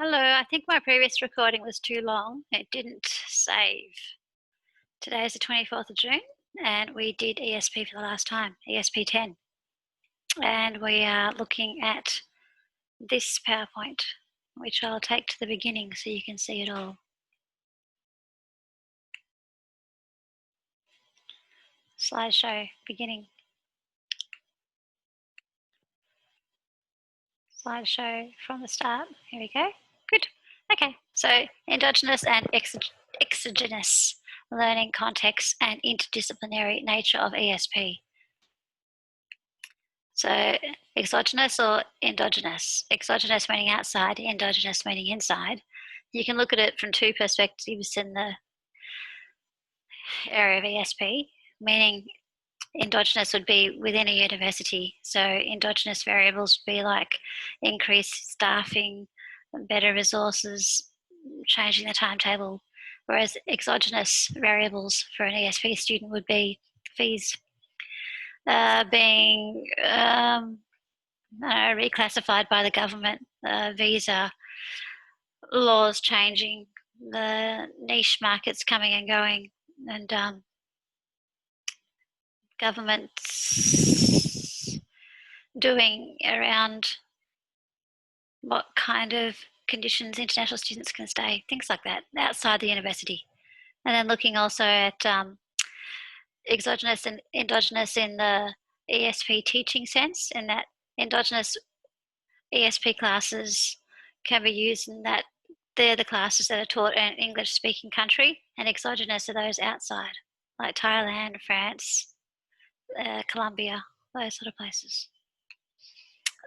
Hello, I think my previous recording was too long. It didn't save. Today is the 24th of June and we did ESP for the last time, ESP 10. And we are looking at this PowerPoint, which I'll take to the beginning so you can see it all. Slideshow beginning. Slideshow from the start. Here we go. Good. Okay, so endogenous and exogenous learning context and interdisciplinary nature of ESP. So exogenous or endogenous. Exogenous meaning outside, endogenous meaning inside. You can look at it from two perspectives in the area of ESP, meaning endogenous would be within a university. So endogenous variables would be like increased staffing, better resources, changing the timetable, whereas exogenous variables for an ESP student would be fees being reclassified by the government, visa laws changing, the niche markets coming and going, and governments doing around what kind of conditions international students can stay, things like that, outside the university. And then looking also at exogenous and endogenous in the ESP teaching sense, in that endogenous ESP classes can be used in that they're the classes that are taught in an English-speaking country, and exogenous are those outside, like Thailand, France, Colombia, those sort of places.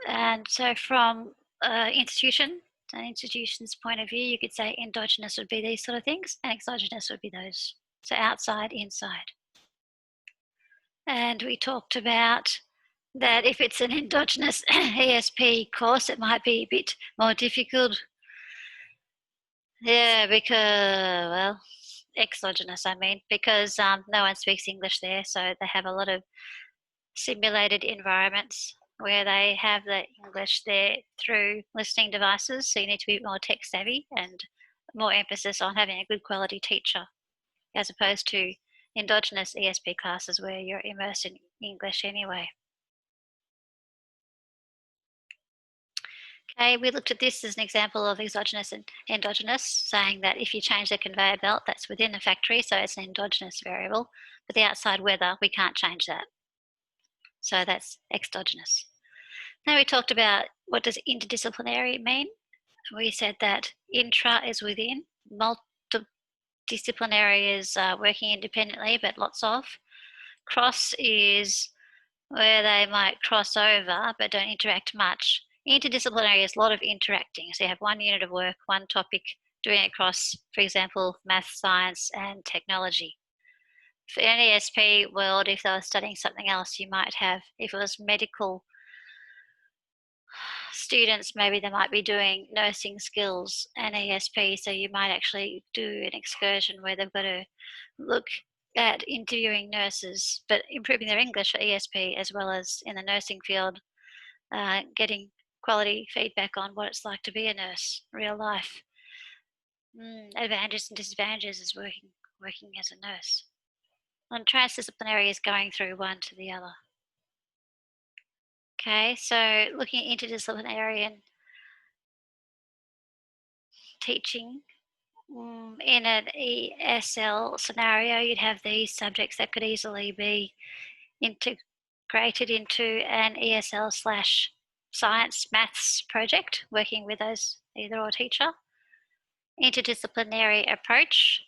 And so from an institution's point of view, you could say endogenous would be these sort of things, and exogenous would be those. So outside, inside. And we talked about that if it's an endogenous ESP course, it might be a bit more difficult. Yeah, because, well, exogenous, I mean, because no one speaks English there, so they have a lot of simulated environments where they have the English there through listening devices, so you need to be more tech savvy and more emphasis on having a good quality teacher, as opposed to endogenous ESP classes where you're immersed in English anyway. Okay, we looked at this as an example of exogenous and endogenous, saying that if you change the conveyor belt, that's within the factory, so it's an endogenous variable, but the outside weather, we can't change that. So that's exogenous. Now we talked about what does interdisciplinary mean. We said that intra is within, multidisciplinary is working independently, but lots of. Cross is where they might cross over but don't interact much. Interdisciplinary is a lot of interacting. So you have one unit of work, one topic, doing it across, for example, math, science, and technology. For an ESP world, if they were studying something else, you might have, if it was medical students, maybe they might be doing nursing skills and ESP, so you might actually do an excursion where they've got to look at interviewing nurses, but improving their English for ESP as well as in the nursing field, getting quality feedback on what it's like to be a nurse, real life. Advantages and disadvantages is working as a nurse. And transdisciplinary is going through one to the other. Okay, so looking at interdisciplinary and teaching, in an ESL scenario, you'd have these subjects that could easily be integrated into an ESL/science maths project, working with those either or teacher. Interdisciplinary approach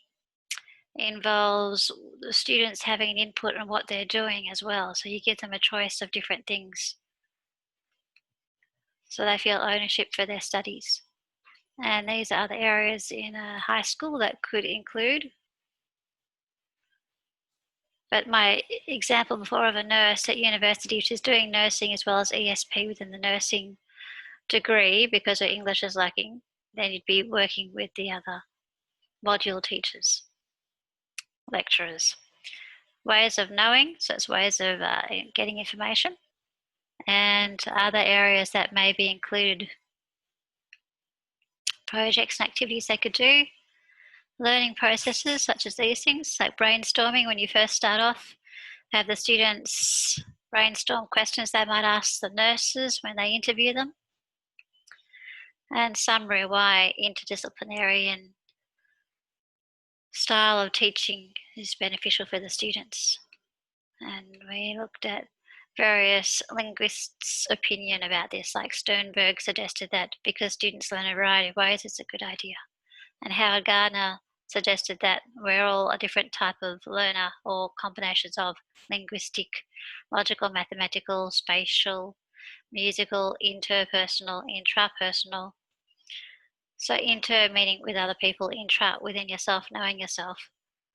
involves the students having an input on what they're doing as well. So you give them a choice of different things, so they feel ownership for their studies. And these are the areas in a high school that could include. But my example before of a nurse at university, which is doing nursing as well as ESP within the nursing degree, because her English is lacking, then you'd be working with the other module teachers, lecturers. Ways of knowing, so it's ways of getting information, and other areas that may be included. projects and activities they could do. Learning processes such as these things, like brainstorming when you first start off. Have the students brainstorm questions they might ask the nurses when they interview them. And summary why interdisciplinary and style of teaching is beneficial for the students. And we looked at various linguists' opinion about this, like Sternberg suggested that because students learn a variety of ways, it's a good idea. And Howard Gardner suggested that we're all a different type of learner, or combinations of linguistic, logical, mathematical, spatial, musical, interpersonal, intrapersonal. So inter meaning with other people, intra within yourself, knowing yourself.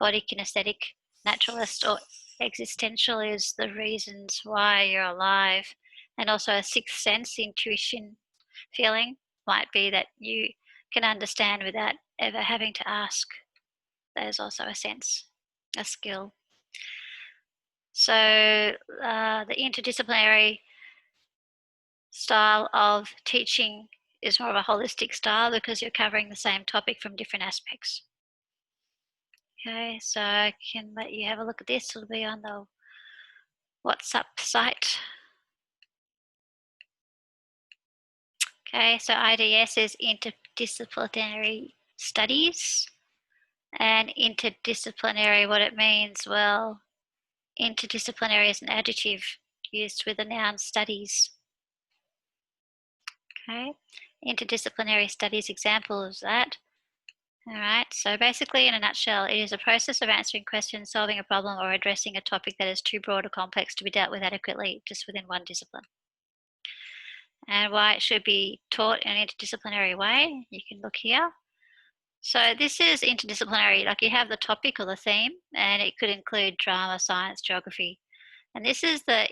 Body kinesthetic, naturalist, or existential is the reasons why you're alive. And also a sixth sense, intuition, feeling might be that you can understand without ever having to ask. That is also a sense, a skill. So the interdisciplinary style of teaching is more of a holistic style because you're covering the same topic from different aspects. Okay, so I can let you have a look at this. It'll be on the WhatsApp site. Okay, so IDS is interdisciplinary studies. And interdisciplinary, what it means, well, interdisciplinary is an adjective used with the noun studies. Okay, interdisciplinary studies example of that. All right, so basically in a nutshell, it is a process of answering questions, solving a problem, or addressing a topic that is too broad or complex to be dealt with adequately just within one discipline. And why it should be taught in an interdisciplinary way, you can look here. So this is interdisciplinary, like you have the topic or the theme, and it could include drama, science, geography. And this is the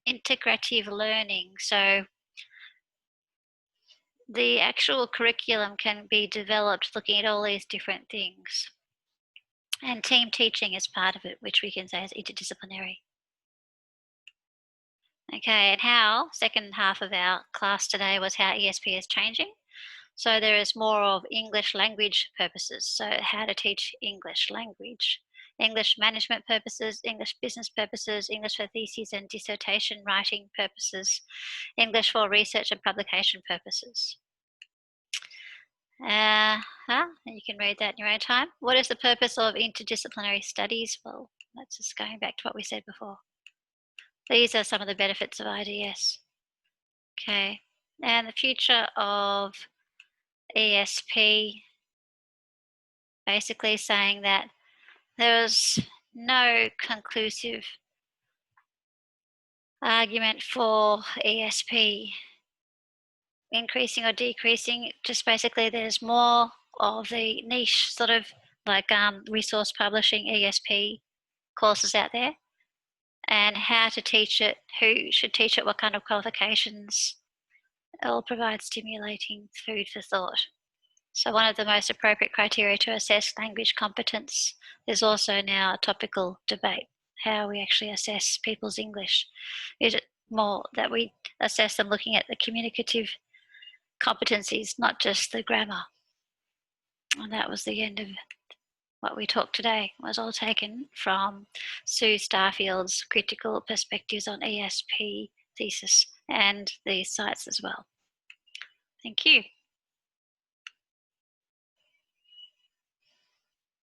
integrative learning. So the actual curriculum can be developed looking at all these different things. And team teaching is part of it, which we can say is interdisciplinary. Okay, and how, second half of our class today was how ESP is changing. So there is more of English language purposes. So how to teach English language, English management purposes, English business purposes, English for theses and dissertation writing purposes, English for research and publication purposes. You can read that in your own time. What is the purpose of interdisciplinary studies? Well, that's just going back to what we said before. These are some of the benefits of IDS. Okay, and the future of ESP, basically saying that there is no conclusive argument for ESP increasing or decreasing. Just basically there's more of the niche sort of like resource publishing ESP courses out there, and how to teach it, who should teach it, what kind of qualifications. It will provide stimulating food for thought. So one of the most appropriate criteria to assess language competence, there's also now a topical debate, how we actually assess people's English. Is it more that we assess them looking at the communicative competencies, not just the grammar? And that was the end of what we talked today. It was all taken from Sue Starfield's Critical Perspectives on ESP thesis and these sites as well. Thank you.